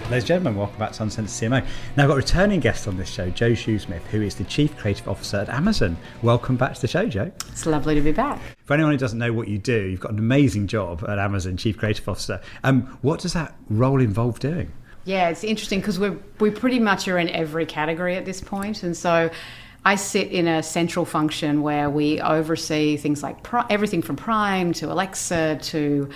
Ladies and gentlemen, welcome back to Uncensored CMO. Now, I've got a returning guest on this show, Jo Shoesmith, who is the Chief Creative Officer at Amazon. Welcome back to the show, Jo. It's lovely to be back. For anyone who doesn't know what you do, you've got an amazing job at Amazon, Chief Creative Officer. What does that role involve doing? Yeah, it's interesting because we pretty much are in every category at this point. And so I sit in a central function where we oversee things like everything from Prime to Alexa to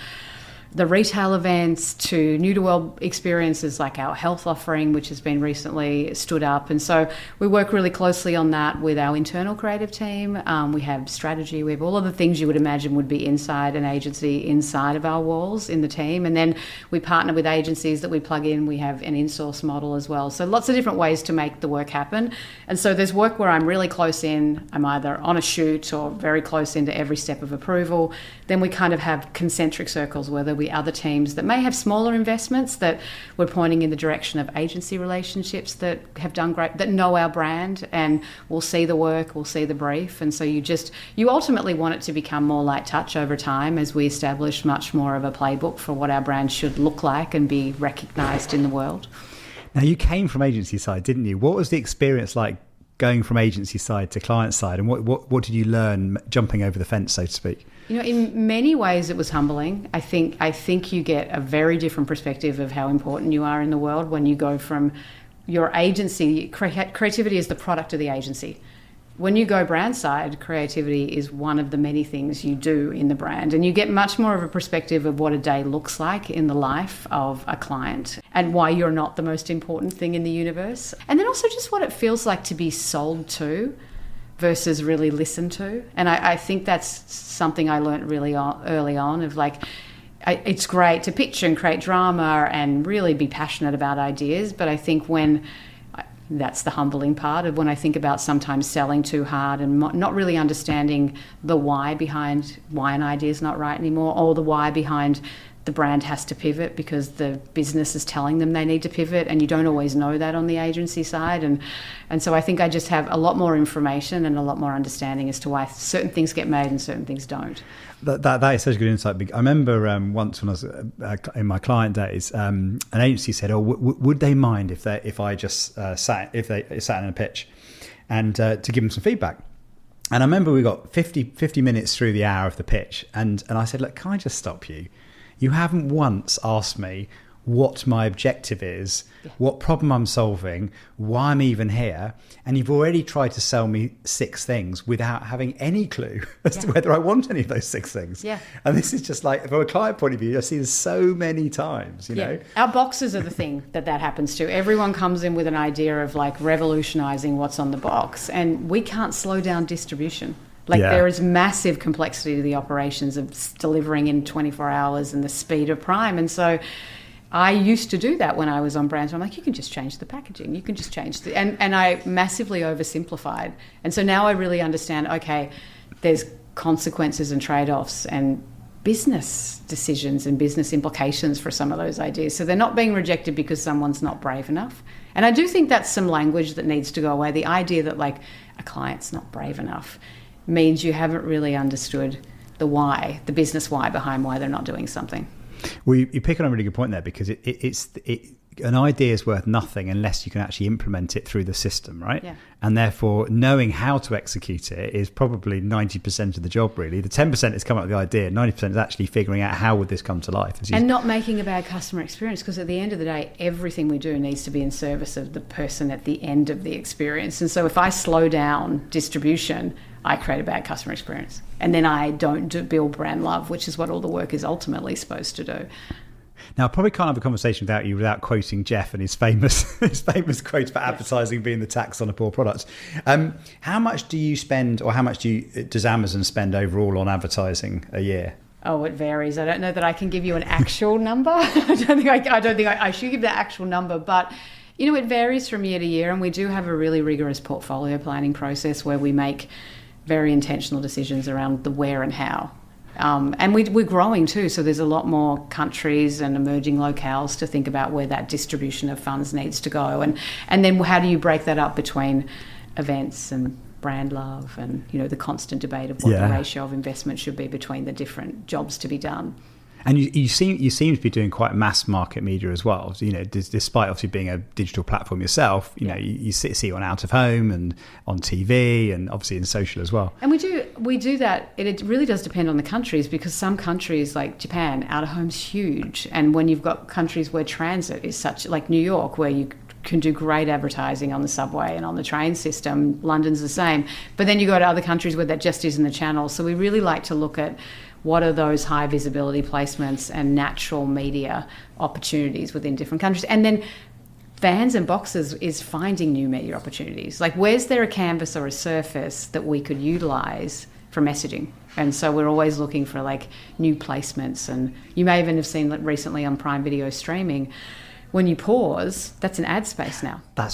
the retail events to new-to-world experiences like our health offering, which has been recently stood up. And so we work really closely on that with our internal creative team. We have strategy. We have all of the things you would imagine would be inside an agency, inside of our walls in the team. And then we partner with agencies that we plug in. We have an in-source model as well. So lots of different ways to make the work happen. And so there's work where I'm really close in. I'm either on a shoot or very close into every step of approval. Then we kind of have concentric circles where there other teams that may have smaller investments that we're pointing in the direction of agency relationships that have done great, that know our brand and will see the work, will see the brief. And so you ultimately want it to become more light touch over time as we establish much more of a playbook for what our brand should look like and be recognised in the world. Now, you came from agency side, didn't you? What was the experience like going from agency side to client side, and what did you learn jumping over the fence, so to speak? You know, in many ways it was humbling. I think you get a very different perspective of how important you are in the world when you go from your agency. Creativity is the product of the agency. When you go brand side, creativity is one of the many things you do in the brand, and you get much more of a perspective of what a day looks like in the life of a client and why you're not the most important thing in the universe. And then also just what it feels like to be sold to versus really listened to. And I think that's something I learned really early on of it's great to picture and create drama and really be passionate about ideas, but I think that's the humbling part of when I think about sometimes selling too hard and not really understanding the why behind why an idea is not right anymore, or the why behind the brand has to pivot because the business is telling them they need to pivot, and you don't always know that on the agency side. And so I think I just have a lot more information and a lot more understanding as to why certain things get made and certain things don't. That is such a good insight. I remember once when I was in my client days, an agency said, would they mind if I just sat in a pitch and to give them some feedback? And I remember we got 50 minutes through the hour of the pitch, and I said, look, can I just stop you? You haven't once asked me what my objective is, what problem I'm solving, why I'm even here, and you've already tried to sell me 6 things without having any clue as to whether I want any of those 6 things. Yeah. And this is just like, from a client point of view, I see this so many times, you know. Our boxes are the thing that happens to. Everyone comes in with an idea of like revolutionising what's on the box, and we can't slow down distribution. There is massive complexity to the operations of delivering in 24 hours and the speed of Prime. And so I used to do that when I was on brands. I'm like, you can just change the packaging. You can just change and I massively oversimplified. And so now I really understand, okay, there's consequences and trade-offs and business decisions and business implications for some of those ideas. So they're not being rejected because someone's not brave enough. And I do think that's some language that needs to go away. The idea that like a client's not brave enough means you haven't really understood the why, the business why behind why they're not doing something. Well, you pick on a really good point there, because an idea is worth nothing unless you can actually implement it through the system, right? Yeah. And therefore, knowing how to execute it is probably 90% of the job, really. The 10% is coming up with the idea, 90% is actually figuring out how would this come to life. And not making a bad customer experience, because at the end of the day, everything we do needs to be in service of the person at the end of the experience. And so if I slow down distribution, I create a bad customer experience. And then I don't build brand love, which is what all the work is ultimately supposed to do. Now, I probably can't have a conversation without quoting Jeff and his famous quote about advertising being the tax on a poor product. How much do you spend, or how much does Amazon spend overall on advertising a year? Oh, it varies. I don't know that I can give you an actual number. I don't think I should give the actual number, but you know, it varies from year to year, and we do have a really rigorous portfolio planning process where we make very intentional decisions around the where and how. And we're growing too, so there's a lot more countries and emerging locales to think about where that distribution of funds needs to go. And then how do you break that up between events and brand love and, you know, the constant debate of what the ratio of investment should be between the different jobs to be done. And you seem to be doing quite mass market media as well. So, despite obviously being a digital platform yourself, you see on out of home and on TV and obviously in social as well. And we do that. It really does depend on the countries, because some countries like Japan, out of home's huge, and when you've got countries where transit is such, like New York, where you can do great advertising on the subway and on the train system. London's the same. But then you go to other countries where that just isn't the channel. So we really like to look at what are those high visibility placements and natural media opportunities within different countries. And then Vans and Boxes is finding new media opportunities. Like, where's there a canvas or a surface that we could utilise for messaging? And so we're always looking for like new placements. And you may even have seen that recently on Prime Video streaming, when you pause, that's an ad space now. I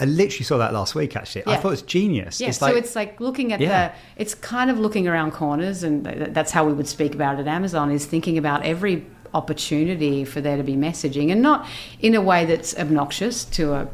literally saw that last week, actually. Yeah. I thought it was genius. Yeah, so it's like looking at it's kind of looking around corners, and that's how we would speak about it at Amazon, is thinking about every opportunity for there to be messaging, and not in a way that's obnoxious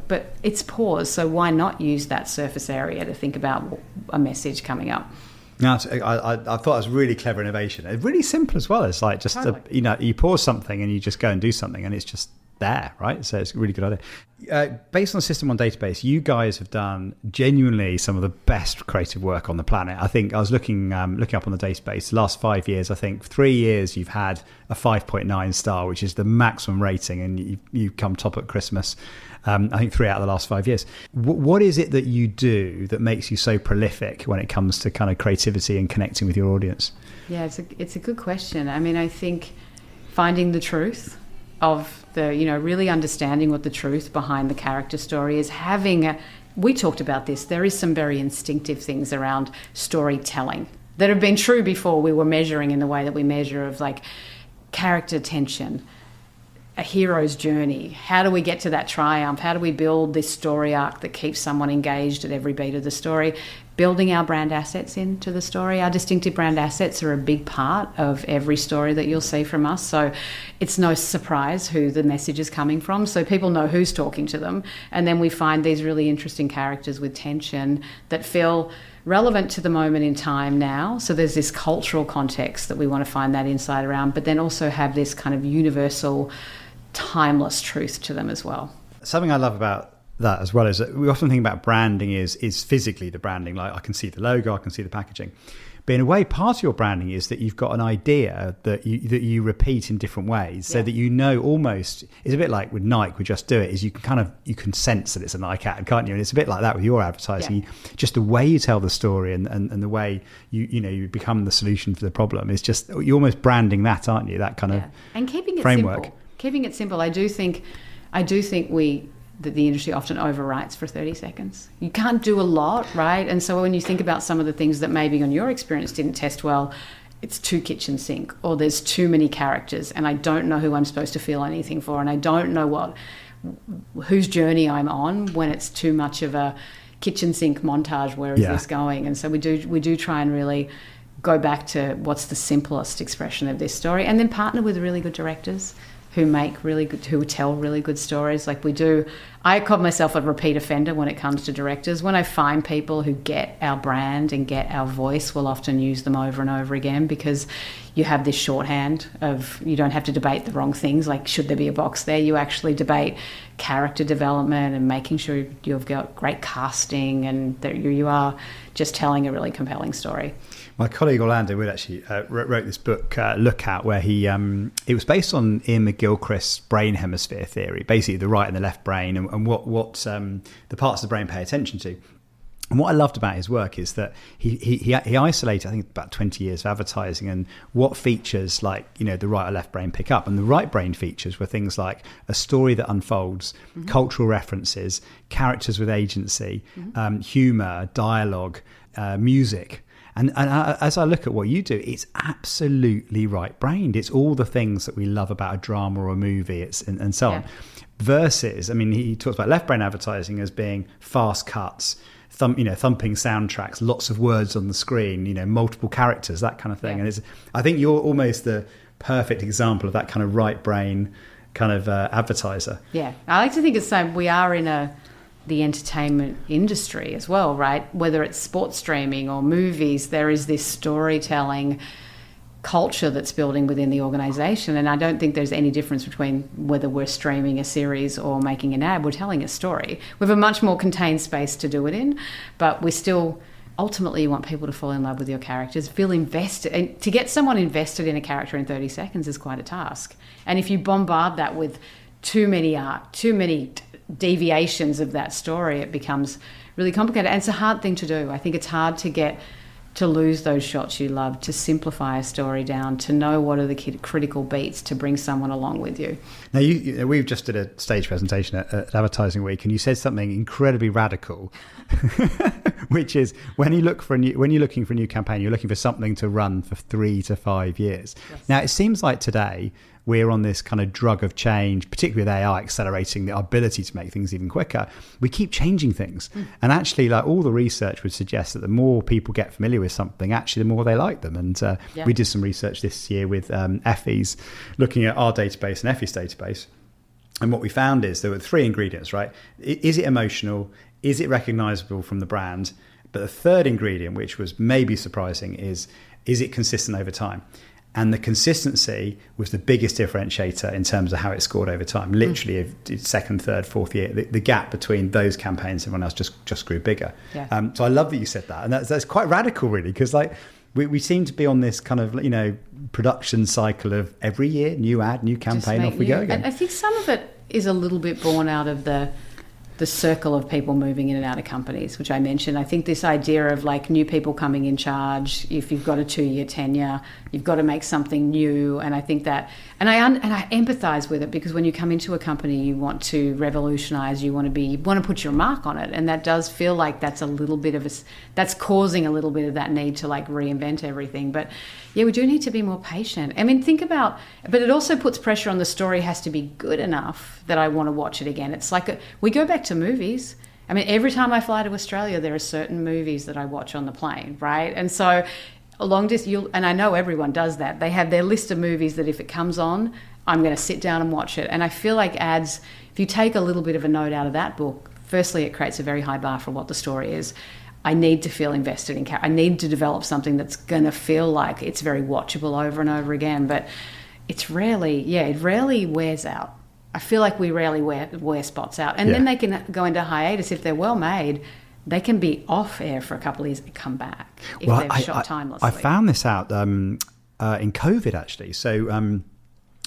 but it's pause. So why not use that surface area to think about a message coming up? No, I thought it was really clever innovation. It's really simple as well. It's like just, you pause something and you just go and do something, and it's just there, right? So it's a really good idea. Based on System 1 database, you guys have done genuinely some of the best creative work on the planet. I think I was looking up on the database. The last 5 years, I think 3 years you've had a 5.9 star, which is the maximum rating, and you come top at Christmas. I think 3 out of the last 5 years. What is it that you do that makes you so prolific when it comes to kind of creativity and connecting with your audience? Yeah, it's a good question. I mean, I think finding the truth of really understanding what the truth behind the character story is. We talked about this, there is some very instinctive things around storytelling that have been true before we were measuring in the way that we measure, of like character tension, a hero's journey. How do we get to that triumph? How do we build this story arc that keeps someone engaged at every beat of the story? Building our brand assets into the story. Our distinctive brand assets are a big part of every story that you'll see from us. So it's no surprise who the message is coming from. So people know who's talking to them. And then we find these really interesting characters with tension that feel relevant to the moment in time now. So there's this cultural context that we want to find that insight around, but then also have this kind of universal, timeless truth to them as well. Something I love about that as well is that we often think about branding is physically the branding. Like, I can see the logo, I can see the packaging. But in a way, part of your branding is that you've got an idea that you repeat in different ways, so that almost, it's a bit like with Nike, with Just Do It, is you can sense that it's a Nike ad, can't you? And it's a bit like that with your advertising. Just the way you tell the story and the way you become the solution for the problem is just, you're almost branding that, aren't you? That kind of and keeping it framework. Simple. Keeping it simple. I do think that the industry often overwrites for 30 seconds. You can't do a lot, right? And so when you think about some of the things that maybe on your experience didn't test well, it's too kitchen sink, or there's too many characters, and I don't know who I'm supposed to feel anything for, and I don't know whose journey I'm on when it's too much of a kitchen sink montage. Where is this going? And so we do try and really go back to what's the simplest expression of this story, and then partner with really good directors who tell really good stories. Like we do. I call myself a repeat offender when it comes to directors. When I find people who get our brand and get our voice, we'll often use them over and over again, because you have this shorthand of, you don't have to debate the wrong things, like should there be a box there? You actually debate character development and making sure you've got great casting and that you are just telling a really compelling story. My colleague Orlando Wood actually wrote this book, Look Out, where it was based on Ian McGilchrist's brain hemisphere theory, basically the right and the left brain, and what the parts of the brain pay attention to. And what I loved about his work is that he isolated, I think, about 20 years of advertising and what features the right or left brain pick up. And the right brain features were things like a story that unfolds, cultural references, characters with agency, humour, dialogue, music. And as I look at what you do, it's absolutely right-brained. It's all the things that we love about a drama or a movie, and so on. Versus, he talks about left-brain advertising as being fast cuts, thumping soundtracks, lots of words on the screen, multiple characters, that kind of thing. And I think you're almost the perfect example of that kind of right-brain kind of advertiser. Yeah, I like to think it's the same. We are in the entertainment industry as well, right? Whether it's sports streaming or movies, there is this storytelling culture that's building within the organization. And I don't think there's any difference between whether we're streaming a series or making an ad. We're telling a story. We have a much more contained space to do it in, but we still, ultimately, you want people to fall in love with your characters, feel invested. And to get someone invested in a character in 30 seconds is quite a task. And if you bombard that with too many deviations of that story, it becomes really complicated. And it's a hard thing to do. I think it's hard to lose those shots you love, to simplify a story down, to know what are the critical beats to bring someone along with you. Now, we've just did a stage presentation at Advertising Week, and you said something incredibly radical, which is when you're looking for a new campaign, you're looking for something to run for 3 to 5 years. Yes. Now, it seems like today we're on this kind of drug of change, particularly with AI accelerating the ability to make things even quicker. We keep changing things. And actually, like, all the research would suggest that the more people get familiar with something, actually, the more they like them. And we did some research this year with Effie's, looking at our database and Effie's database. And what we found is there were 3 ingredients, right? Is it emotional? Is it recognizable from the brand? But the third ingredient, which was maybe surprising, is it consistent over time? And the consistency was the biggest differentiator in terms of how it scored over time. Literally, second, third, fourth year, the gap between those campaigns and everyone else just grew bigger. Yeah. So I love that you said that. And that's quite radical, really, because like we seem to be on this kind of, production cycle of every year, new ad, new campaign, off we go again. And I think some of it is a little bit born out of the circle of people moving in and out of companies, which I mentioned. I think this idea of like new people coming in charge, if you've got a 2-year tenure, you've got to make something new. And I think that, and I empathize with it, because when you come into a company, you want to revolutionize, you want to put your mark on it. And that does feel like that's that's causing a little bit of that need to like reinvent everything. But yeah, we do need to be more patient. I mean, but it also puts pressure on the story has to be good enough that I want to watch it again. It's like we go back to movies. I mean, every time I fly to Australia, there are certain movies that I watch on the plane, right? And so and I know everyone does that. They have their list of movies that if it comes on, I'm going to sit down and watch it. And I feel like ads, if you take a little bit of a note out of that book, firstly, it creates a very high bar for what the story is. I need to feel invested in I need to develop something that's going to feel like it's very watchable over and over again. But it rarely wears out. I feel like we rarely wear spots out. And then they can go into hiatus. If they're well made, they can be off air for a couple of years and come back if they've shot timelessly. I found this out in COVID, actually. So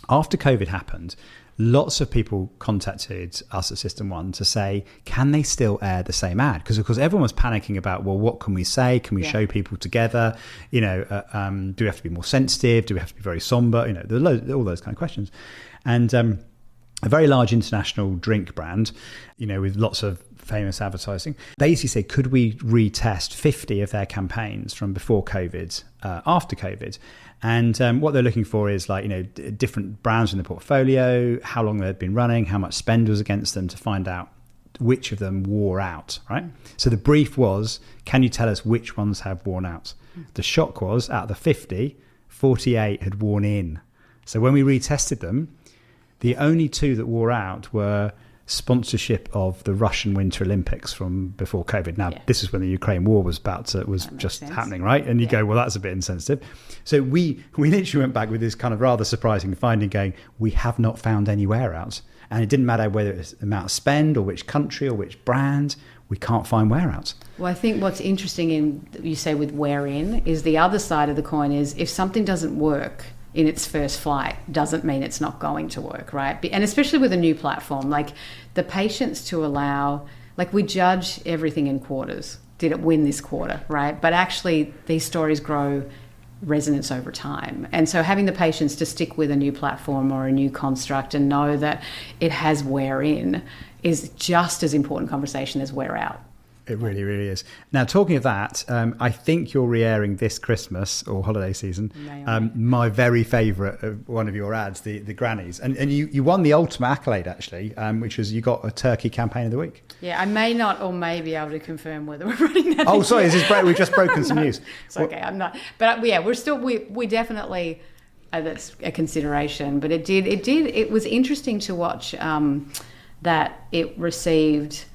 after COVID happened, lots of people contacted us at System 1 to say, can they still air the same ad? Because, of course, everyone was panicking about, well, what can we say? Can we show people together? Do we have to be more sensitive? Do we have to be very somber? There are all those kind of questions. And a very large international drink brand, with lots of famous advertising, basically said, could we retest 50 of their campaigns from before COVID, after COVID? And what they're looking for is different brands in the portfolio, how long they've been running, how much spend was against them, to find out which of them wore out, right? So the brief was, can you tell us which ones have worn out? The shock was, out of the 50, 48 had worn in. So when we retested them, the only 2 that wore out were sponsorship of the Russian Winter Olympics from before COVID. Now, this is when the Ukraine war was just happening, right? And you go, well, that's a bit insensitive. So we literally went back with this kind of rather surprising finding, going, we have not found any wear outs. And it didn't matter whether it was the amount of spend or which country or which brand, we can't find wear outs. Well, I think what's interesting you say with wear in is the other side of the coin is if something doesn't work in its first flight doesn't mean it's not going to work, right? And especially with a new platform, like the patience to allow, like we judge everything in quarters. Did it win this quarter, right? But actually these stories grow resonance over time. And so having the patience to stick with a new platform or a new construct and know that it has wear in is just as important conversation as wear out. It really, really is. Now, talking of that, I think you're re-airing this Christmas or holiday season my very favourite of one of your ads, the Grannies. And you won the ultimate accolade, actually, which was you got a turkey campaign of the week. Yeah, I may not or may be able to confirm whether we're running that. Oh, sorry, we've just broken some news. It's okay, I'm not. But yeah, we definitely, that's a consideration. But it was interesting to watch that it received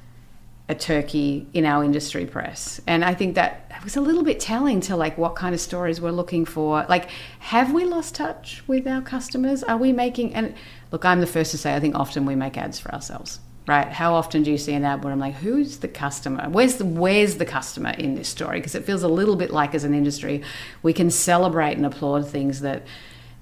a turkey in our industry press. And I think that was a little bit telling to like what kind of stories we're looking for. Like, have we lost touch with our customers? Are we making, and look, I'm the first to say, I think often we make ads for ourselves, right? How often do you see an ad where I'm like, who's the customer? Where's the customer in this story? Because it feels a little bit like, as an industry, we can celebrate and applaud things that,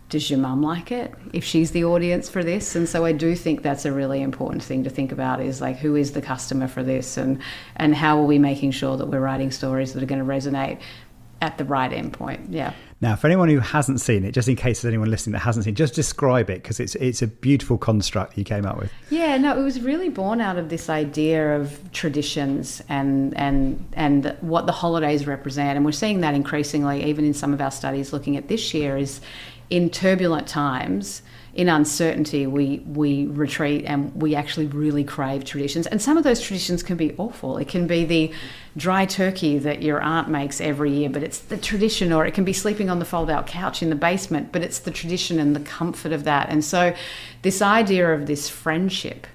does your mum like it if she's the audience for this? And so I do think that's a really important thing to think about, is like, who is the customer for this, and how are we making sure that we're writing stories that are going to resonate at the right endpoint? Yeah. Now, for anyone who hasn't seen it, just in case there's anyone listening that hasn't seen it, just describe it, because it's a beautiful construct you came up with. Yeah, no, it was really born out of this idea of traditions and what the holidays represent. And we're seeing that increasingly, even in some of our studies looking at this year, is in turbulent times, in uncertainty, we retreat and we actually really crave traditions. And some of those traditions can be awful. It can be the dry turkey that your aunt makes every year, but it's the tradition. Or it can be sleeping on the fold-out couch in the basement, but it's the tradition and the comfort of that. And so this idea of this friendship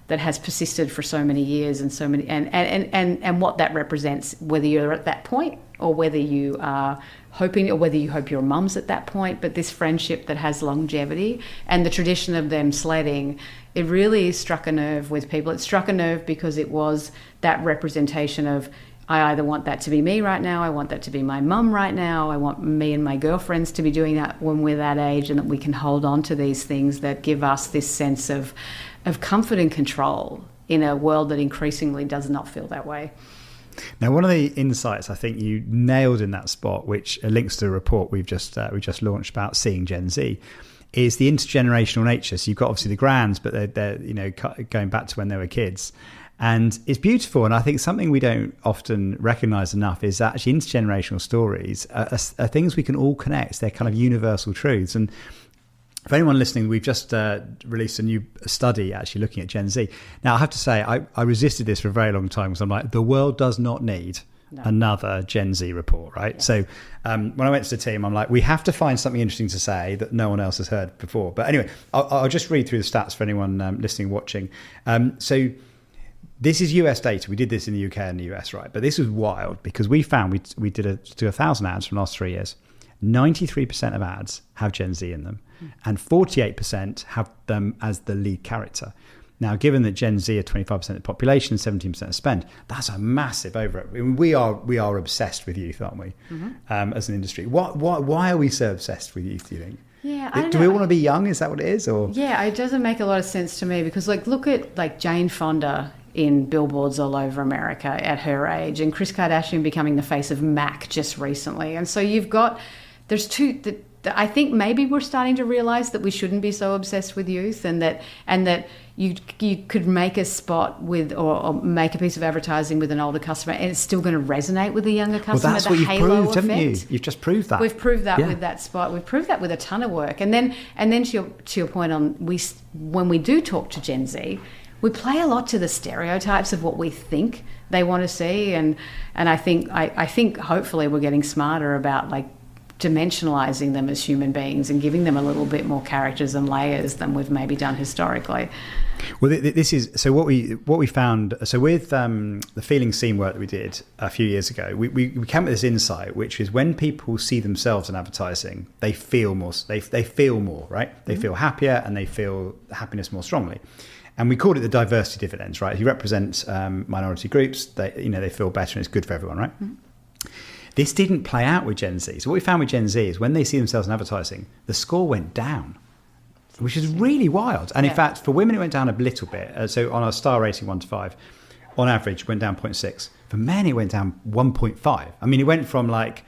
that has persisted for so many years and so many, and what that represents, whether you're at that point or whether you are hoping, or whether you hope your mum's at that point, but this friendship that has longevity and the tradition of them sledding, it really struck a nerve with people. It struck a nerve because it was that representation of, I either want that to be me right now, I want that to be my mum right now, I want me and my girlfriends to be doing that when we're that age, and that we can hold on to these things that give us this sense of comfort and control in a world that increasingly does not feel that way. Now, one of the insights I think you nailed in that spot, which links to a report we just launched about seeing Gen Z, is the intergenerational nature. So you've got obviously the grands, but they're going back to when they were kids. And it's beautiful. And I think something we don't often recognise enough is that actually intergenerational stories are things we can all connect. They're kind of universal truths. And for anyone listening, we've just released a new study actually looking at Gen Z. Now, I have to say, I resisted this for a very long time, because I'm like, the world does not need another Gen Z report, right? Yes. So when I went to the team, I'm like, we have to find something interesting to say that no one else has heard before. But anyway, I'll just read through the stats for anyone listening, watching. So this is US data. We did this in the UK and the US, right? But this was wild, because we found we did 1,000 ads from the last 3 years. 93% of ads have Gen Z in them, and 48% have them as the lead character. Now, given that Gen Z are 25% of the population, 17% of spend, that's a massive over. I mean, we are obsessed with youth, aren't we? Mm-hmm. As an industry, why are we so obsessed with youth, do you think? Yeah, I don't do know. we want to be young? Is that what it is? Or yeah, it doesn't make a lot of sense to me, because like, look at like Jane Fonda in billboards all over America at her age, and Kris Kardashian becoming the face of MAC just recently. And so you've got, there's two. I think maybe we're starting to realise that we shouldn't be so obsessed with youth, and that you could make a spot with or make a piece of advertising with an older customer, and it's still going to resonate with the younger customer. Well, that's what you've proved, haven't you? You've just proved that. We've proved that with that spot. We've proved that with a ton of work, and then to your point on when we do talk to Gen Z, we play a lot to the stereotypes of what we think they want to see, and I think hopefully we're getting smarter about like dimensionalizing them as human beings and giving them a little bit more characters and layers than we've maybe done historically. Well, this is so what we found. So with the feeling seen work that we did a few years ago, we came up with this insight, which is when people see themselves in advertising, they feel more. They feel more, right? They mm-hmm. feel happier, and they feel happiness more strongly. And we called it the diversity dividends, right? If you represent minority groups, they feel better, and it's good for everyone, right? Mm-hmm. This didn't play out with Gen Z. So what we found with Gen Z is when they see themselves in advertising, the score went down, which is really wild. And in fact, for women, it went down a little bit. So on a star rating 1 to 5, on average, went down 0.6. For men, it went down 1.5. I mean, it went from like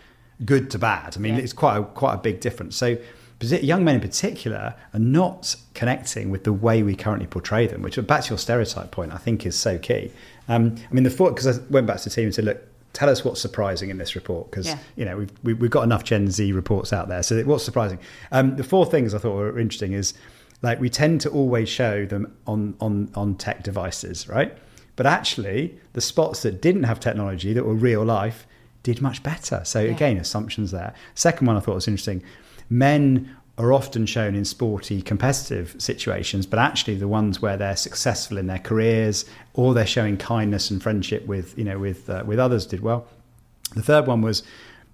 good to bad. I mean, it's quite a big difference. So young men in particular are not connecting with the way we currently portray them, which, back to your stereotype point, I think is so key. I mean, because I went back to the team and said, look, tell us what's surprising in this report, because we've got enough Gen Z reports out there. So what's surprising? The 4 things I thought were interesting is, like, we tend to always show them on tech devices, right? But actually, the spots that didn't have technology, that were real life, did much better. So again, assumptions there. Second one I thought was interesting. Men are often shown in sporty, competitive situations, but actually the ones where they're successful in their careers or they're showing kindness and friendship with others did well. The third one was,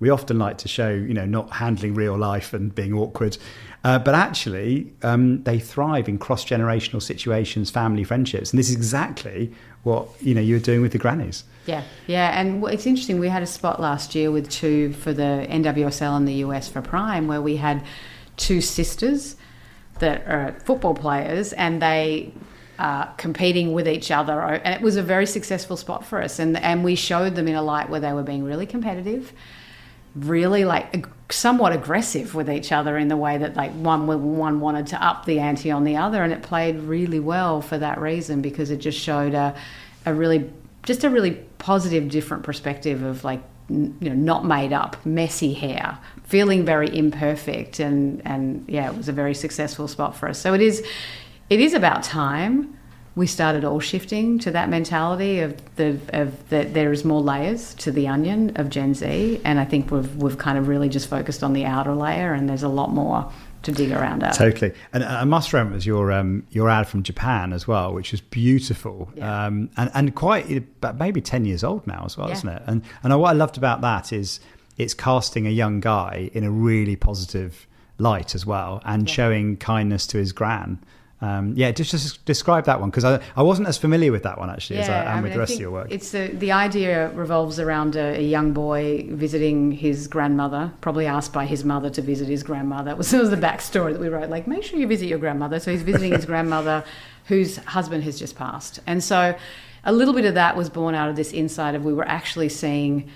we often like to show, not handling real life and being awkward, but actually they thrive in cross-generational situations, family friendships. And this is exactly what, you were doing with the Grannies. Yeah. And it's interesting. We had a spot last year with two for the NWSL in the US for Prime, where we had two sisters that are football players, and they competing with each other, and it was a very successful spot for us, and we showed them in a light where they were being really competitive, really like somewhat aggressive with each other in the way that like one wanted to up the ante on the other, and it played really well for that reason, because it just showed a really positive, different perspective of like, not made up, messy hair, feeling very imperfect, and yeah, it was a very successful spot for us. So it is about time we started all shifting to that mentality of that there is more layers to the onion of Gen Z, and I think we've kind of really just focused on the outer layer, and there's a lot more to dig around at. Totally. And I must remember your ad from Japan as well, which was beautiful, and quite maybe 10 years old now as well, isn't it? And what I loved about that is it's casting a young guy in a really positive light as well, and showing kindness to his gran. Just describe that one, because I wasn't as familiar with that one actually as I am with the rest of your work. It's the idea revolves around a young boy visiting his grandmother, probably asked by his mother to visit his grandmother. It was the backstory that we wrote, like, make sure you visit your grandmother. So he's visiting his grandmother, whose husband has just passed. And so a little bit of that was born out of this insight of, we were actually seeing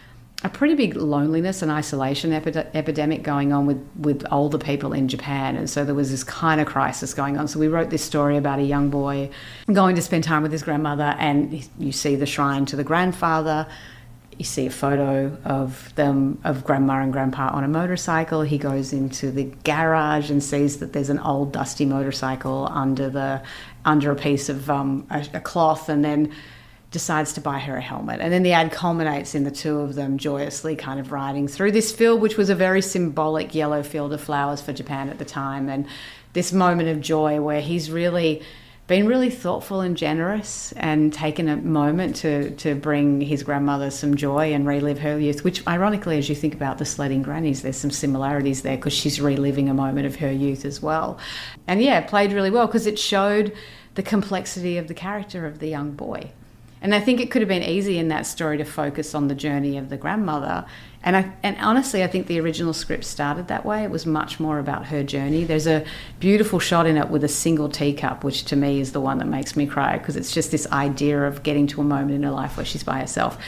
a pretty big loneliness and isolation epidemic going on with older people in Japan. And so there was this kind of crisis going on. So we wrote this story about a young boy going to spend time with his grandmother, and you see the shrine to the grandfather. You see a photo of grandma and grandpa on a motorcycle. He goes into the garage and sees that there's an old dusty motorcycle under a piece of a cloth, and then decides to buy her a helmet. And then the ad culminates in the two of them joyously kind of riding through this field, which was a very symbolic yellow field of flowers for Japan at the time. And this moment of joy where he's really been really thoughtful and generous, and taken a moment to bring his grandmother some joy and relive her youth, which ironically, as you think about the sledding grannies, there's some similarities there, because she's reliving a moment of her youth as well. And yeah, it played really well because it showed the complexity of the character of the young boy. And I think it could have been easy in that story to focus on the journey of the grandmother. And honestly, I think the original script started that way. It was much more about her journey. There's a beautiful shot in it with a single teacup, which to me is the one that makes me cry, because it's just this idea of getting to a moment in her life where she's by herself.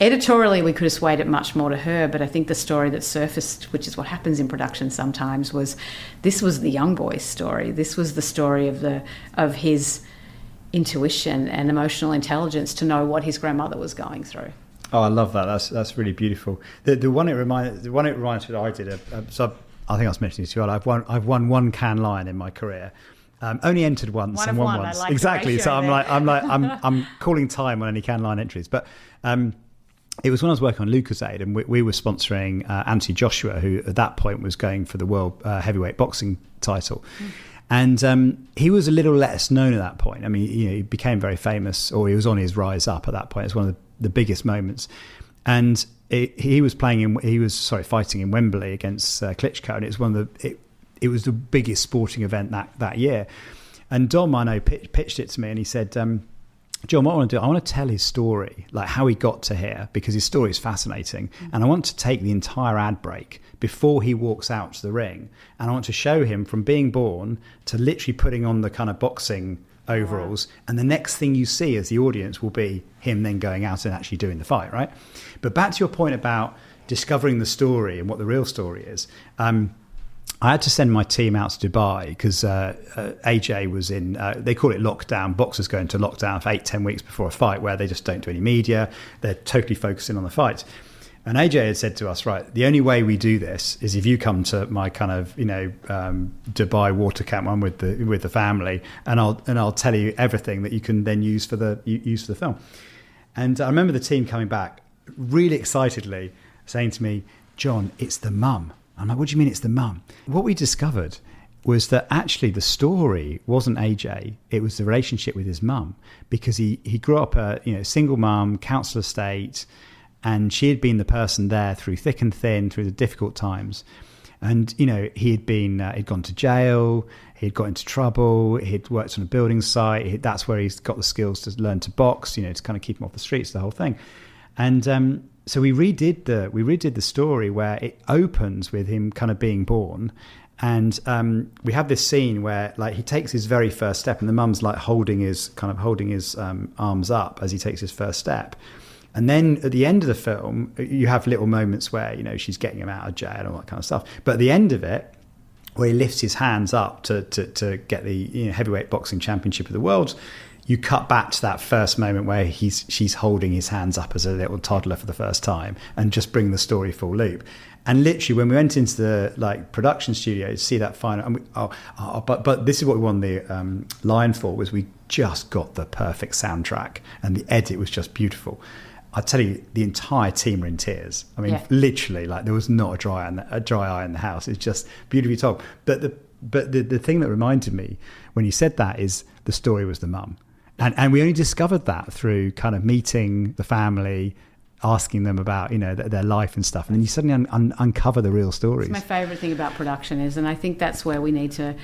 Editorially, we could have swayed it much more to her, but I think the story that surfaced, which is what happens in production sometimes, was this was the young boy's story. This was the story of his intuition and emotional intelligence to know what his grandmother was going through. Oh, I love that. That's really beautiful. The one it reminds me that I did. So I think I was mentioning this to you. I've won one Cannes Lion in my career. Only entered once and won once. I like exactly. So I'm calling time on any Cannes Lion entries. But it was when I was working on Lucozade, and we were sponsoring Anthony Joshua, who at that point was going for the world heavyweight boxing title. And he was a little less known at that point. I mean, he became very famous, or he was on his rise up at that point. It's one of the biggest moments. And he was fighting in Wembley against Klitschko, and it was the biggest sporting event that year. And Dom, I know, pitched it to me, and he said, John, what I want to do, I want to tell his story, like how he got to here, because his story is fascinating. And I want to take the entire ad break before he walks out to the ring. And I want to show him from being born to literally putting on the kind of boxing overalls. Wow. And the next thing you see as the audience will be him then going out and actually doing the fight, right? But back to your point about discovering the story and what the real story is. I had to send my team out to Dubai because AJ was in, they call it lockdown. Boxers go into lockdown for 8-10 weeks before a fight, where they just don't do any media. They're totally focusing on the fight. And AJ had said to us, right, the only way we do this is if you come to my kind of, Dubai water camp one with the family, and I'll tell you everything that you can then use for the film. And I remember the team coming back really excitedly saying to me, John, it's the mum. I'm like, what do you mean it's the mum? What we discovered was that actually the story wasn't AJ, it was the relationship with his mum, because he grew up a single mum, council estate, and she had been the person there through thick and thin, through the difficult times. And he'd gone to jail, he'd got into trouble, he'd worked on a building site. That's where he's got the skills to learn to box, to kind of keep him off the streets, the whole thing. And so we redid the story where it opens with him kind of being born. And we have this scene where like he takes his very first step, and the mum's like holding his arms up as he takes his first step. And then at the end of the film, you have little moments where she's getting him out of jail and all that kind of stuff. But at the end of it, where he lifts his hands up to get the heavyweight boxing championship of the world, you cut back to that first moment where she's holding his hands up as a little toddler for the first time, and just bring the story full loop. And literally, when we went into the production studio to see that final, and but this is what we won the Lion for, was we just got the perfect soundtrack, and the edit was just beautiful. I tell you, the entire team were in tears. I mean, literally, like there was not a dry eye in the house. It's just beautifully told. But the thing that reminded me when you said that is the story was the mum, and we only discovered that through kind of meeting the family, asking them about their life and stuff, and then you suddenly uncover the real stories. It's my favourite thing about production is, and I think that's where we need to.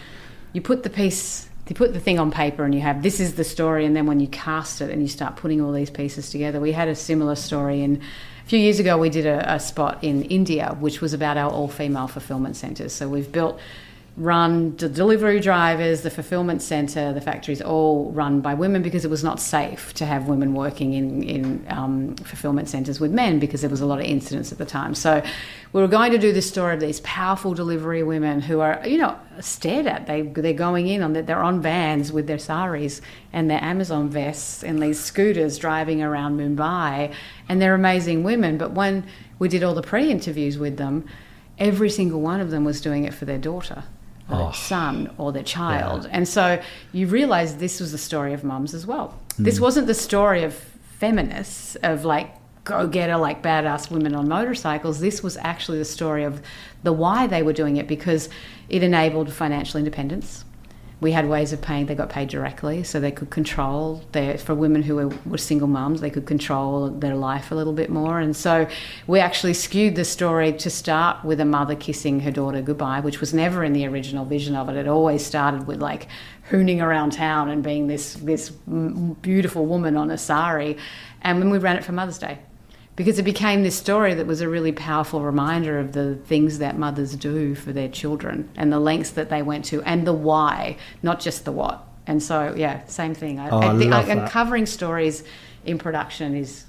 You put the thing on paper and you have, this is the story, and then when you cast it and you start putting all these pieces together. We had a similar story a few years ago. We did a spot in India which was about our all-female fulfillment centres. So we've run the delivery drivers, the fulfillment centre, the factories, all run by women, because it was not safe to have women working in fulfillment centres with men, because there was a lot of incidents at the time. So we were going to do this story of these powerful delivery women who are, stared at. They're going in they're on vans with their saris and their Amazon vests and these scooters driving around Mumbai, and they're amazing women. But when we did all the pre-interviews with them, every single one of them was doing it for their daughter, or their son, or their child. Yeah. And so you realise this was the story of mums as well. This wasn't the story of feminists, of like go-getter, like badass women on motorcycles. This was actually the story of the why they were doing it, because it enabled financial independence. We had ways of paying. They got paid directly, so they could control for women who were single mums, they could control their life a little bit more. And so we actually skewed the story to start with a mother kissing her daughter goodbye, which was never in the original vision of it. It always started with like hooning around town and being this beautiful woman on a sari. And when we ran it for Mother's Day, because it became this story that was a really powerful reminder of the things that mothers do for their children and the lengths that they went to and the why, not just the what. And so, same thing. I think uncovering stories in production is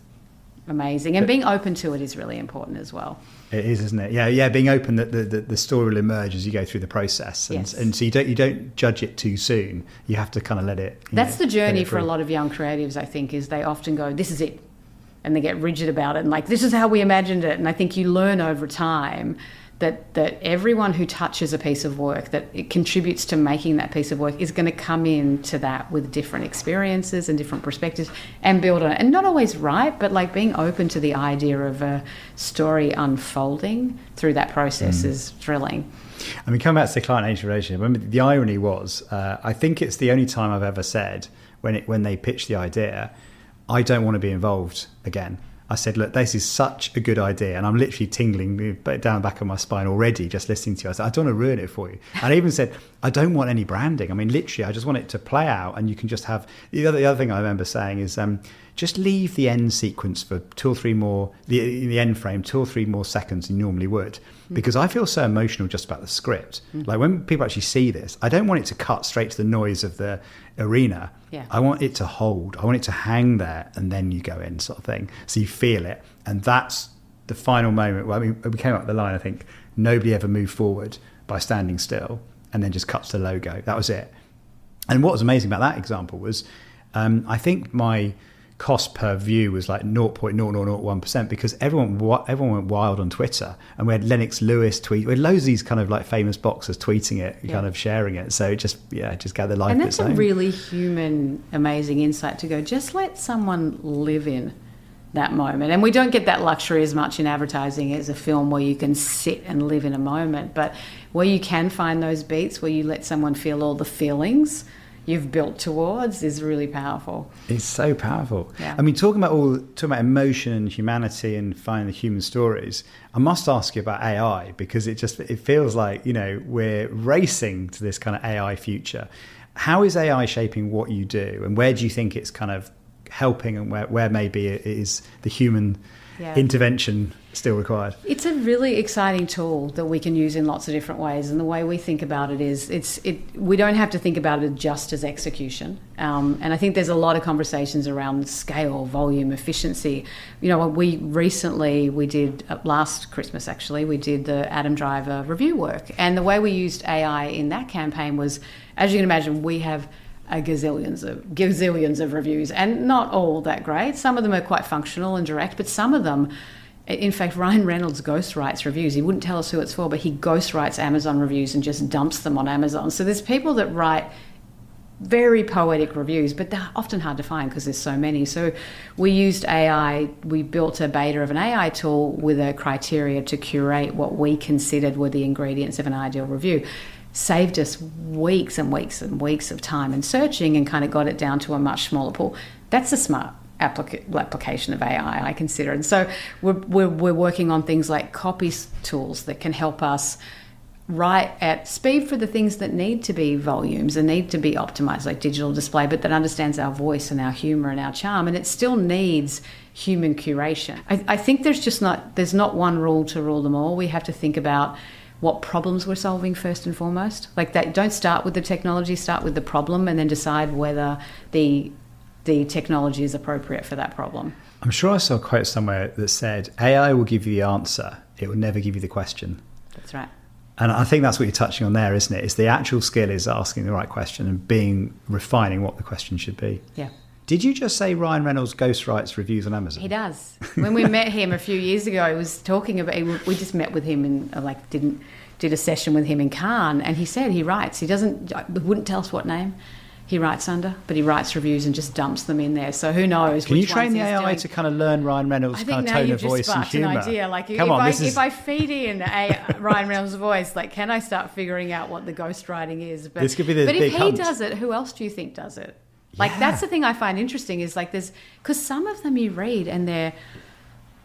amazing, and being open to it is really important as well. It is, isn't it? Yeah. Being open that the story will emerge as you go through the process, and so you don't judge it too soon. You have to kind of let it. That's the journey for a lot of young creatives. I think is they often go, "This is it." And they get rigid about it and like, this is how we imagined it. And I think you learn over time that everyone who touches a piece of work, that it contributes to making that piece of work, is going to come into that with different experiences and different perspectives and build on it. And not always right, but like being open to the idea of a story unfolding through that process is thrilling. I mean, coming back to the client-agent relationship, remember the irony was, I think it's the only time I've ever said when they pitched the idea, I don't want to be involved again. I said, look, this is such a good idea, and I'm literally tingling down the back of my spine already just listening to you. I said, I don't want to ruin it for you. And I even said, I don't want any branding. I mean, literally, I just want it to play out, and you can just have... The other thing I remember saying is just leave the end sequence for 2 or 3 more... The end frame, 2 or 3 more seconds than you normally would. Because I feel so emotional just about the script. Like when people actually see this, I don't want it to cut straight to the noise of the arena. Yeah. I want it to hold. I want it to hang there, and then you go in, sort of thing. So you feel it, and that's the final moment. Well, I mean, we came up the line. I think nobody ever moved forward by standing still, and then just cuts the logo. That was it. And what was amazing about that example was, I think my cost per view was like 0.0001%, because everyone went wild on Twitter, and we had Lennox Lewis tweet. We had loads of these kind of like famous boxers tweeting it, kind of sharing it. So it just gathered life. And that's a really human, amazing insight to go, just let someone live in that moment. And we don't get that luxury as much in advertising as a film where you can sit and live in a moment. But where you can find those beats, where you let someone feel all the feelings you've built towards, is really powerful. It's so powerful. Yeah. I mean, talking about emotion and humanity and finding the human stories, I must ask you about AI, because it feels like, we're racing to this kind of AI future. How is AI shaping what you do, and where do you think it's kind of helping, and where maybe it is the human intervention still required? It's a really exciting tool that we can use in lots of different ways, and the way we think about it is we don't have to think about it just as execution, and I think there's a lot of conversations around scale, volume, efficiency. We did last Christmas actually, we did the Adam Driver review work, and the way we used AI in that campaign was, as you can imagine, we have gazillions of reviews, and not all that great. Some of them are quite functional and direct, but some of them, in fact, Ryan Reynolds ghostwrites reviews. He wouldn't tell us who it's for, but he ghostwrites Amazon reviews and just dumps them on Amazon. So there's people that write very poetic reviews, but they're often hard to find because there's so many. So we used AI. We built a beta of an AI tool with a criteria to curate what we considered were the ingredients of an ideal review. Saved us weeks and weeks and weeks of time in searching, and kind of got it down to a much smaller pool. That's a smart application of AI, I consider. And so we're working on things like copy tools that can help us write at speed for the things that need to be volumes and need to be optimized, like digital display, but that understands our voice and our humor and our charm, and it still needs human curation. I think there's not one rule to rule them all. We have to think about what problems we're solving first and foremost. Like that, don't start with the technology, start with the problem, and then decide whether the technology is appropriate for that problem. I'm sure I saw a quote somewhere that said, AI will give you the answer, it will never give you the question. That's right. And I think that's what you're touching on there, isn't it? It's the actual skill is asking the right question and refining what the question should be. Yeah. Did you just say Ryan Reynolds ghostwrites reviews on Amazon? He does. When we met him a few years ago, he was talking about, we just met with him and did a session with him in Cannes, and he said he writes. He wouldn't tell us what name he writes under, but he writes reviews and just dumps them in there. So who knows? Can you train the AI to kind of learn Ryan Reynolds' kind of tone of voice and humour? I think now you've just sparked an idea. If I feed in Ryan Reynolds' voice, can I start figuring out what the ghostwriting is? But this could be the big if hunt. he does it, who else do you think does it? That's the thing I find interesting is because some of them you read and they're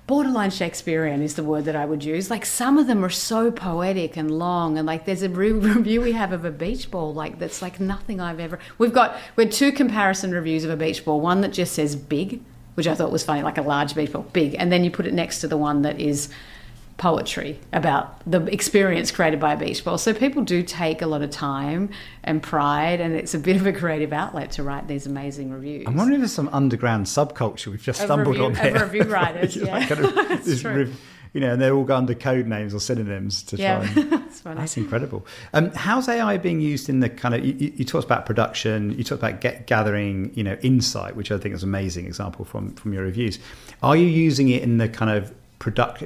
borderline Shakespearean is the word that I would use. Some of them are so poetic and long, and there's a review we have of a beach ball that's nothing I've ever. We had two comparison reviews of a beach ball. One that just says big, which I thought was funny, like a large beach ball, big, and then you put it next to the one that is poetry about the experience created by a beach ball. So people do take a lot of time and pride, and it's a bit of a creative outlet to write these amazing reviews. I'm wondering if there's some underground subculture we've just stumbled on here. Of review writers, yeah. That's true. And they all go under code names or synonyms to try and... That's funny. That's incredible. How's AI being used in the kind of... You talked about production, you talked about gathering, insight, which I think is an amazing example from your reviews. Are you using it in the kind of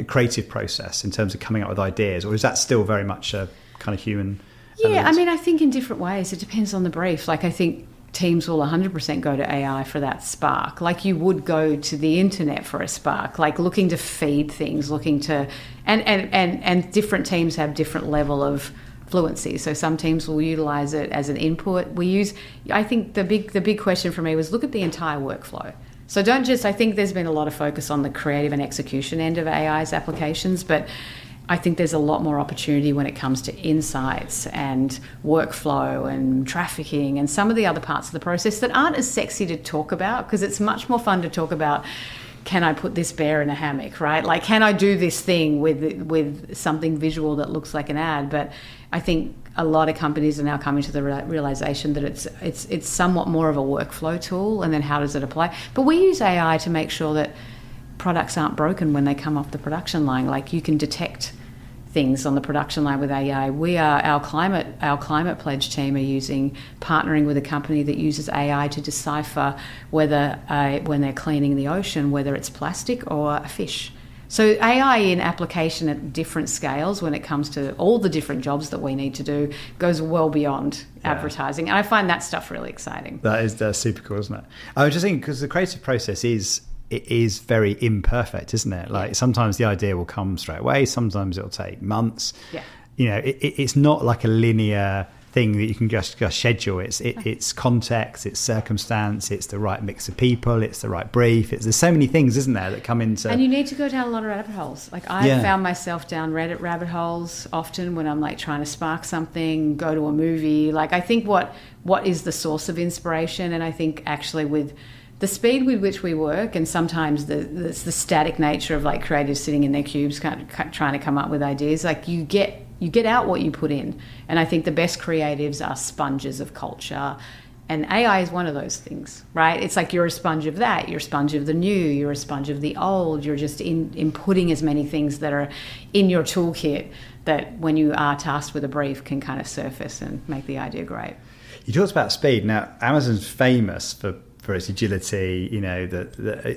creative process in terms of coming up with ideas, or is that still very much a kind of human element? I mean, I think in different ways. It depends on the brief. I think teams will 100% go to AI for that spark, like you would go to the internet for a spark, looking to feed things, looking to and different teams have different level of fluency. So some teams will utilize it as an input. I think the big question for me was look at the entire workflow. So I think there's been a lot of focus on the creative and execution end of AI's applications, but I think there's a lot more opportunity when it comes to insights and workflow and trafficking and some of the other parts of the process that aren't as sexy to talk about, because it's much more fun to talk about, can I put this bear in a hammock, right? Can I do this thing with something visual that looks like an ad? But I think a lot of companies are now coming to the realization that it's somewhat more of a workflow tool, and then how does it apply? But we use AI to make sure that products aren't broken when they come off the production line. You can detect things on the production line with AI. Our climate pledge team are partnering with a company that uses AI to decipher whether when they're cleaning the ocean, whether it's plastic or a fish. So AI in application at different scales when it comes to all the different jobs that we need to do goes well beyond advertising. And I find that stuff really exciting. That is super cool, isn't it? I was just thinking, because the creative process is it is very imperfect, isn't it? Like sometimes the idea will come straight away, sometimes it'll take months. Yeah. You know, it's not like a linear thing that you can just schedule. It's context, it's circumstance, it's the right mix of people, it's the right brief. There's so many things, isn't there, that come into... And you need to go down a lot of rabbit holes. Like I found myself down Reddit rabbit holes often when I'm like trying to spark something, go to a movie. Like I think what is the source of inspiration? And I think actually with the speed with which we work, and sometimes the static nature of like creatives sitting in their cubes kind of trying to come up with ideas, like you get out what you put in. And I think the best creatives are sponges of culture. And AI is one of those things, right? It's like you're a sponge of that. You're a sponge of the new. You're a sponge of the old. You're just inputting as many things that are in your toolkit that when you are tasked with a brief can kind of surface and make the idea great. You talked about speed. Now, Amazon's famous for its agility, you know,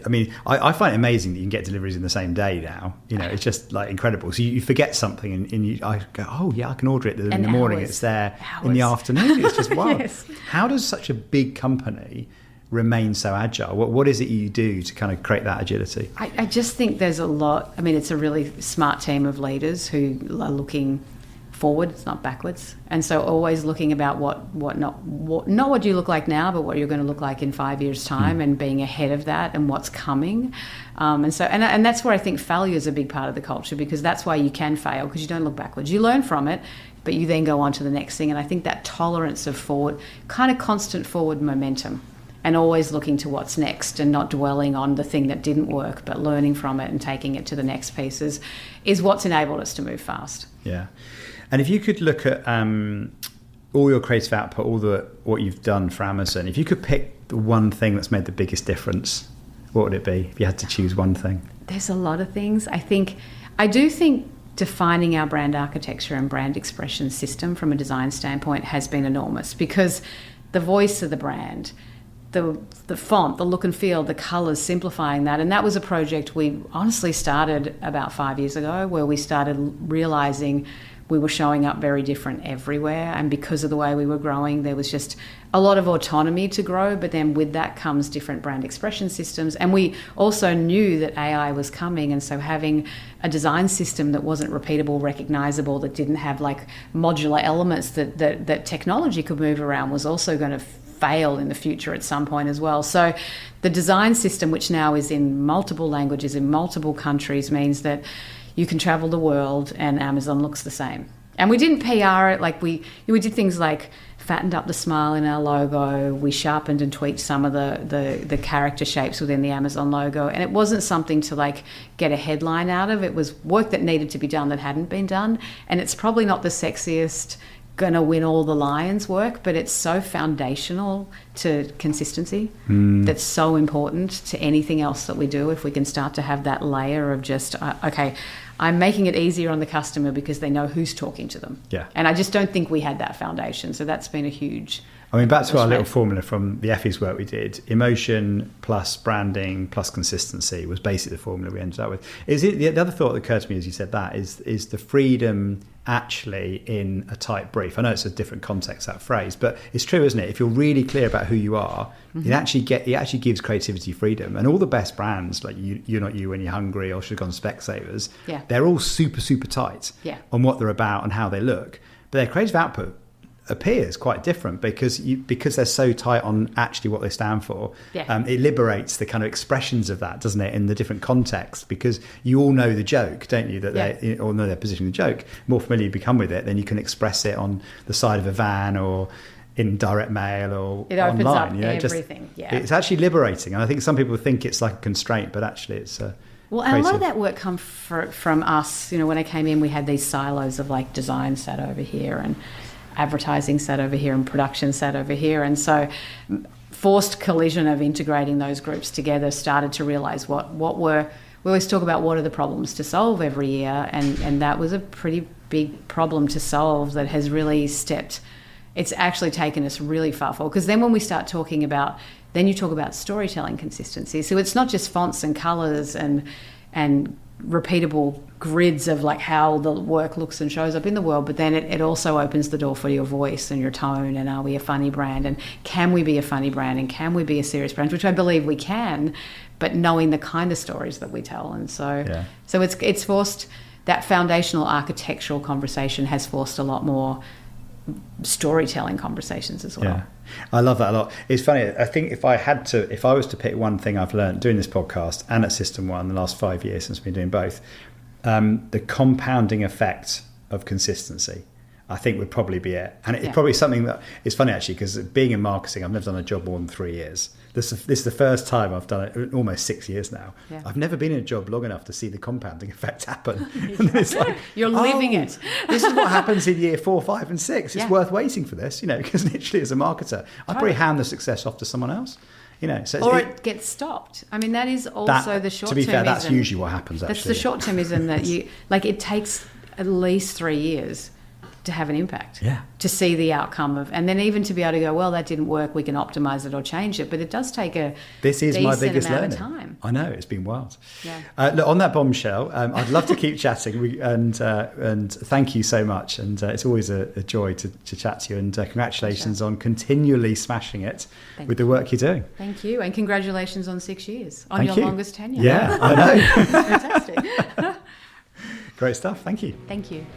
I mean, I find it amazing that you can get deliveries in the same day now. You know, it's just like incredible. So you forget something and I go, oh yeah, I can order it in the morning. It's there in the afternoon. It's just wild. Yes. How does such a big company remain so agile? What is it you do to kind of create that agility? I just think there's a lot. I mean, it's a really smart team of leaders who are looking forward, it's not backwards, and so always looking about not what you look like now, but what you're going to look like in 5 years' time, and being ahead of that and what's coming, and that's where I think failure is a big part of the culture, because that's why you can fail, because you don't look backwards, you learn from it, but you then go on to the next thing. And I think that tolerance of forward, kind of constant forward momentum, and always looking to what's next and not dwelling on the thing that didn't work, but learning from it and taking it to the next pieces is what's enabled us to move fast. Yeah. And if you could look at all your creative output, what you've done for Amazon, if you could pick the one thing that's made the biggest difference, what would it be if you had to choose one thing? There's a lot of things. I do think defining our brand architecture and brand expression system from a design standpoint has been enormous, because the voice of the brand, the font, the look and feel, the colours, simplifying that. And that was a project we honestly started about 5 years ago, where we started realising we were showing up very different everywhere, and because of the way we were growing, there was just a lot of autonomy to grow, but then with that comes different brand expression systems. And we also knew that AI was coming, and so having a design system that wasn't repeatable, recognizable, that didn't have like modular elements that technology could move around was also going to fail in the future at some point as well. So the design system, which now is in multiple languages in multiple countries, means that you can travel the world and Amazon looks the same. And we didn't PR it, like we did things like fattened up the smile in our logo, we sharpened and tweaked some of the character shapes within the Amazon logo, and it wasn't something to like get a headline out of. It was work that needed to be done that hadn't been done, and it's probably not the sexiest, gonna win all the lions work, but it's so foundational to consistency that's so important to anything else that we do. If we can start to have that layer of just okay, I'm making it easier on the customer because they know who's talking to them. Yeah. And I just don't think we had that foundation, so that's been a huge... I mean, back to our little formula from the Effie's work we did, emotion plus branding plus consistency was basically the formula we ended up with. The other thought that occurred to me as you said that is the freedom actually in a tight brief. I know it's a different context, that phrase, but it's true, isn't it? If you're really clear about who you are, it actually gives creativity freedom. And all the best brands, like You're Not You When You're Hungry or Should Have Gone Specsavers, they're all super, super tight on what they're about and how they look. But their creative output appears quite different because they're so tight on actually what they stand for. It liberates the kind of expressions of that, doesn't it, in the different contexts, because you all know the joke, don't you, that they all know their position of the joke. The more familiar you become with it, then you can express it on the side of a van or in direct mail or it opens online. Up everything. It's actually liberating, and I think some people think it's like a constraint, but actually it's well, and a lot of that work comes from us. You know, when I came in, we had these silos of like design sat over here and advertising sat over here and production sat over here, and so forced collision of integrating those groups together started to realize we always talk about what are the problems to solve every year, and that was a pretty big problem to solve that has really it's actually taken us really far forward, because then when we start talking about, then you talk about storytelling consistency, so it's not just fonts and colors and repeatable grids of like how the work looks and shows up in the world, but then it also opens the door for your voice and your tone, and are we a funny brand, and can we be a funny brand, and can we be a serious brand, which I believe we can, but knowing the kind of stories that we tell. And so it's forced, that foundational architectural conversation has forced a lot more storytelling conversations as well. Yeah, I love that a lot. It's funny, I think if I was to pick one thing I've learned doing this podcast and at System One the last 5 years since we've been doing both, the compounding effect of consistency, I think, would probably be it. And it's probably something that is funny, actually, because being in marketing, I've never done a job more than 3 years. This is the first time I've done it, almost 6 years now. Yeah. I've never been in a job long enough to see the compounding effect happen. And it's like, you're living it. This is what happens in year 4, 5 and 6. It's worth waiting for this, because literally as a marketer, I'd probably hand the success off to someone else. So or it gets stopped. I mean, that is also the short-termism. To be fair, that's usually what happens, actually. That's the short-termism that it takes at least 3 years to have an impact, to see the outcome of, and then even to be able to go, well, that didn't work, we can optimize it or change it, but it does take a my biggest learning. Of time. I know, it's been wild. Look, on that bombshell, I'd love to keep chatting, and thank you so much, and it's always a joy to chat to you, and congratulations on continually smashing it with the work you're doing. Thank you, and congratulations on 6 years, on your longest tenure. Yeah, I know. Fantastic. Great stuff, thank you. Thank you.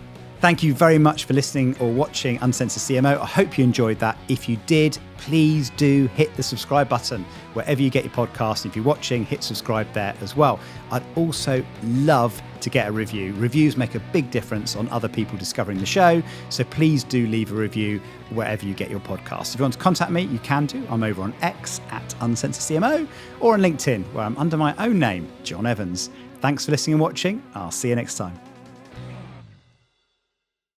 Thank you very much for listening or watching Uncensored CMO. I hope you enjoyed that. If you did, please do hit the subscribe button wherever you get your podcast. If you're watching, hit subscribe there as well. I'd also love to get a review. Reviews make a big difference on other people discovering the show. So please do leave a review wherever you get your podcast. If you want to contact me, you can do. I'm over on X at Uncensored CMO, or on LinkedIn, where I'm under my own name, John Evans. Thanks for listening and watching. I'll see you next time.